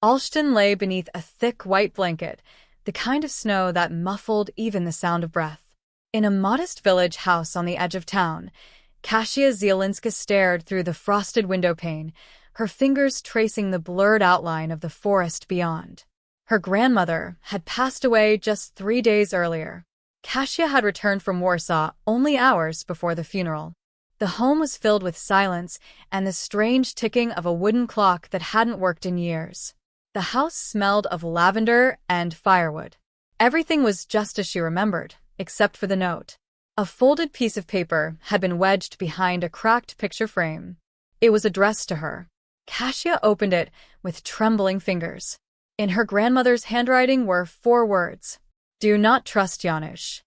Alston lay beneath a thick white blanket, the kind of snow that muffled even the sound of breath. In a modest village house on the edge of town, Kasia Zielinska stared through the frosted windowpane, her fingers tracing the blurred outline of the forest beyond. Her grandmother had passed away just 3 days earlier. Kasia had returned from Warsaw only hours before the funeral. The home was filled with silence and the strange ticking of a wooden clock that hadn't worked in years. The house smelled of lavender and firewood. Everything was just as she remembered, except for the note. A folded piece of paper had been wedged behind a cracked picture frame. It was addressed to her. Kasia opened it with trembling fingers. In her grandmother's handwriting were 4 words. "Do not trust Janusz."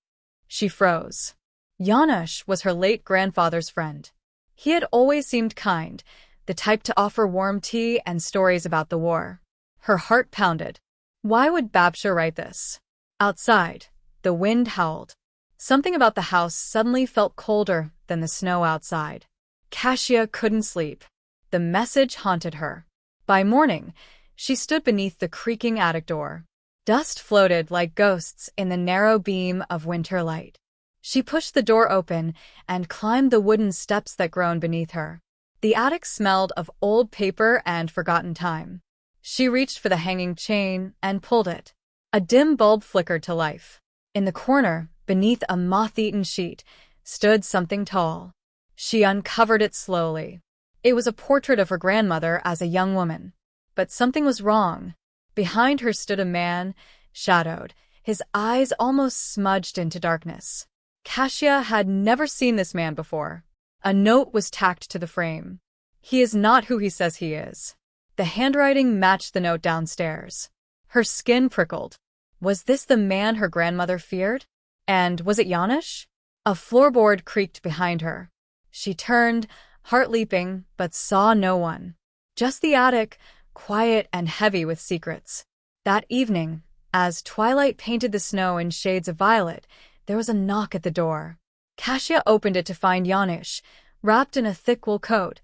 She froze. Janusz was her late grandfather's friend. He had always seemed kind, the type to offer warm tea and stories about the war. Her heart pounded. Why would Babcia write this? Outside, the wind howled. Something about the house suddenly felt colder than the snow outside. Kasia couldn't sleep. The message haunted her. By morning, she stood beneath the creaking attic door. Dust floated like ghosts in the narrow beam of winter light. She pushed the door open and climbed the wooden steps that groaned beneath her. The attic smelled of old paper and forgotten time. She reached for the hanging chain and pulled it. A dim bulb flickered to life. In the corner, beneath a moth-eaten sheet, stood something tall. She uncovered it slowly. It was a portrait of her grandmother as a young woman. But something was wrong. Behind her stood a man, shadowed, his eyes almost smudged into darkness. Kasia had never seen this man before. A note was tacked to the frame. "He is not who he says he is." The handwriting matched the note downstairs. Her skin prickled. Was this the man her grandmother feared? And was it Janusz? A floorboard creaked behind her. She turned, heart leaping, but saw no one. Just the attic, quiet and heavy with secrets. That evening, as twilight painted the snow in shades of violet, there was a knock at the door. Kasia opened it to find Janusz, wrapped in a thick wool coat,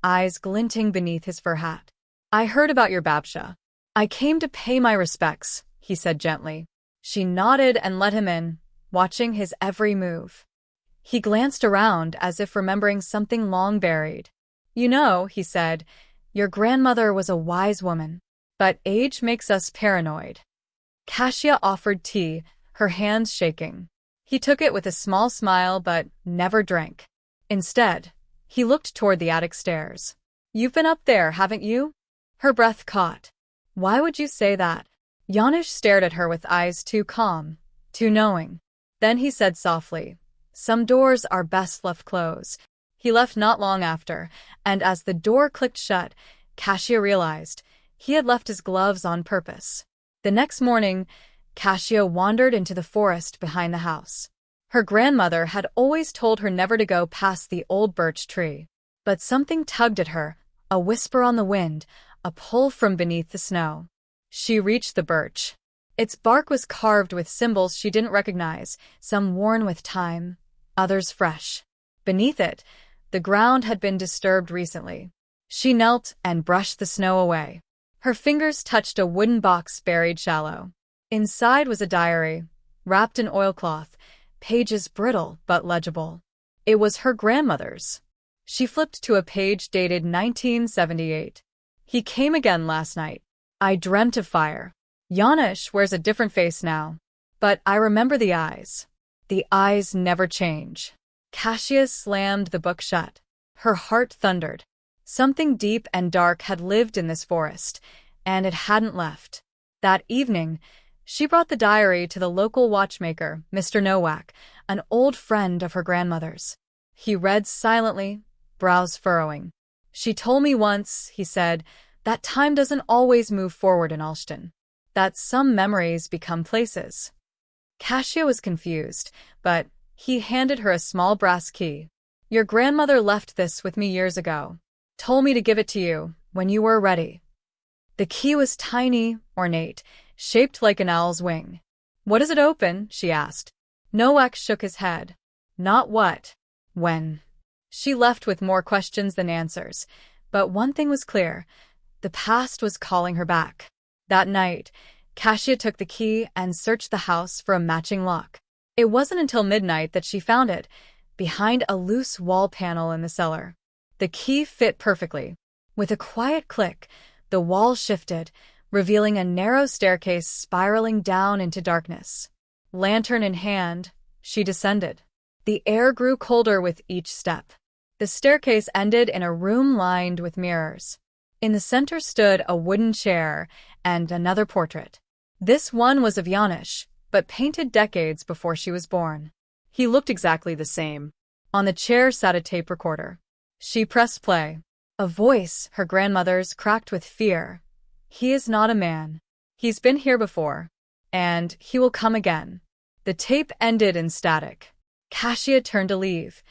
eyes glinting beneath his fur hat. "I heard about your Babcia. I came to pay my respects," he said gently. She nodded and let him in, watching his every move. He glanced around as if remembering something long buried. "You know," he said, "your grandmother was a wise woman. But age makes us paranoid." Kasia offered tea, her hands shaking. He took it with a small smile but never drank. Instead, he looked toward the attic stairs. "You've been up there, haven't you?" Her breath caught. "Why would you say that?" Janusz stared at her with eyes too calm, too knowing. Then he said softly, "Some doors are best left closed." He left not long after, and as the door clicked shut, Kasia realized he had left his gloves on purpose. The next morning, Kasia wandered into the forest behind the house. Her grandmother had always told her never to go past the old birch tree. But something tugged at her, a whisper on the wind, a pull from beneath the snow. She reached the birch. Its bark was carved with symbols she didn't recognize, some worn with time, others fresh. Beneath it, the ground had been disturbed recently. She knelt and brushed the snow away. Her fingers touched a wooden box buried shallow. Inside was a diary, wrapped in oilcloth, pages brittle but legible. It was her grandmother's. She flipped to a page dated 1978. "He came again last night. I dreamt of fire. Janusz wears a different face now. But I remember the eyes. The eyes never change." Kasia slammed the book shut. Her heart thundered. Something deep and dark had lived in this forest, and it hadn't left. That evening, she brought the diary to the local watchmaker, Mr. Nowak, an old friend of her grandmother's. He read silently, brows furrowing. "She told me once," he said, "that time doesn't always move forward in Alston. That some memories become places." Kasia was confused, but he handed her a small brass key. "Your grandmother left this with me years ago. Told me to give it to you when you were ready." The key was tiny, ornate, shaped like an owl's wing. "What does it open?" she asked. Nowak shook his head. "Not what. When." She left with more questions than answers, but one thing was clear. The past was calling her back. That night, Kasia took the key and searched the house for a matching lock. It wasn't until midnight that she found it, behind a loose wall panel in the cellar. The key fit perfectly. With a quiet click, the wall shifted, revealing a narrow staircase spiraling down into darkness. Lantern in hand, she descended. The air grew colder with each step. The staircase ended in a room lined with mirrors. In the center stood a wooden chair and another portrait. This one was of Janusz, but painted decades before she was born. He looked exactly the same. On the chair sat a tape recorder. She pressed play. A voice, her grandmother's, cracked with fear. "He is not a man. He's been here before. And he will come again." The tape ended in static. Kasia turned to leave,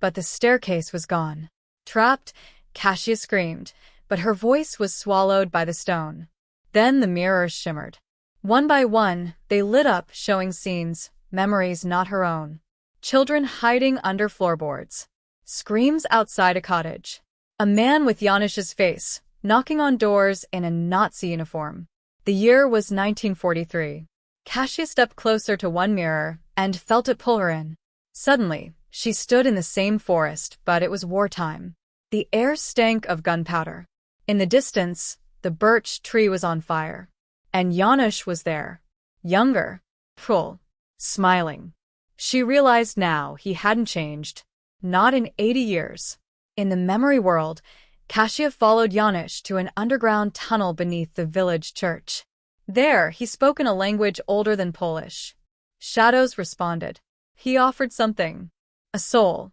but the staircase was gone. Trapped, Kasia screamed, but her voice was swallowed by the stone. Then the mirrors shimmered. One by one, they lit up, showing scenes, memories not her own. Children hiding under floorboards. Screams outside a cottage. A man with Janusz's face, knocking on doors in a Nazi uniform. The year was 1943. Kasia stepped closer to one mirror and felt it pull her in. Suddenly, she stood in the same forest, but it was wartime. The air stank of gunpowder. In the distance, the birch tree was on fire. And Janusz was there. Younger. Cruel. Smiling. She realized now he hadn't changed. Not in 80 years. In the memory world, Kasia followed Janusz to an underground tunnel beneath the village church. There, he spoke in a language older than Polish. Shadows responded. He offered something. A soul.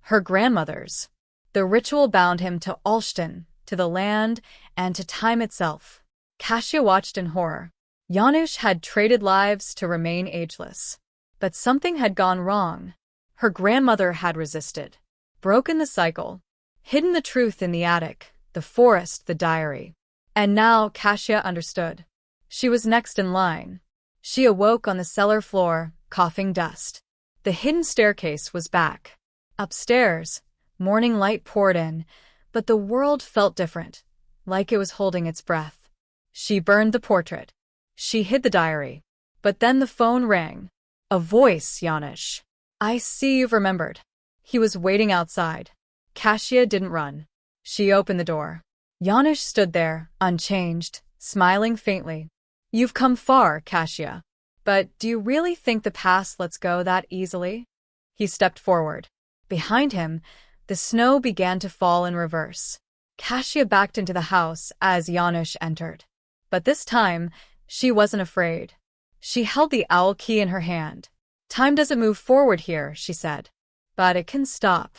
Her grandmother's. The ritual bound him to Olsztyn, to the land, and to time itself. Kasia watched in horror. Janusz had traded lives to remain ageless. But something had gone wrong. Her grandmother had resisted. Broken the cycle. Hidden the truth in the attic, the forest, the diary. And now Kasia understood. She was next in line. She awoke on the cellar floor, coughing dust. The hidden staircase was back. Upstairs, morning light poured in, but the world felt different, like it was holding its breath. She burned the portrait. She hid the diary. But then the phone rang. A voice, Janusz. "I see you've remembered." He was waiting outside. Kasia didn't run. She opened the door. Janusz stood there, unchanged, smiling faintly. "You've come far, Kasia. But do you really think the past lets go that easily?" He stepped forward. Behind him, the snow began to fall in reverse. Kasia backed into the house as Janusz entered. But this time, she wasn't afraid. She held the owl key in her hand. "Time doesn't move forward here," she said. "But it can stop."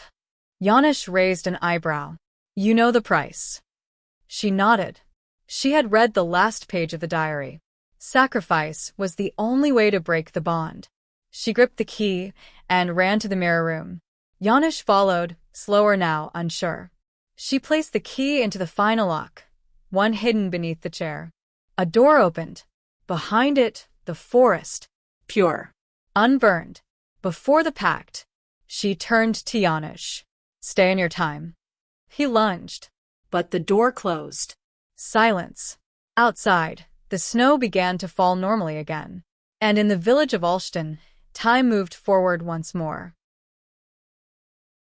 Janusz raised an eyebrow. "You know the price." She nodded. She had read the last page of the diary. Sacrifice was the only way to break the bond. She gripped the key and ran to the mirror room. Janusz followed, slower now, unsure. She placed the key into the final lock, one hidden beneath the chair. A door opened. Behind it, the forest. Pure. Unburned. Before the pact. She turned to Janusz. "Stay in your time." He lunged. But the door closed. Silence. Outside, the snow began to fall normally again. And in the village of Olsztyn, time moved forward once more.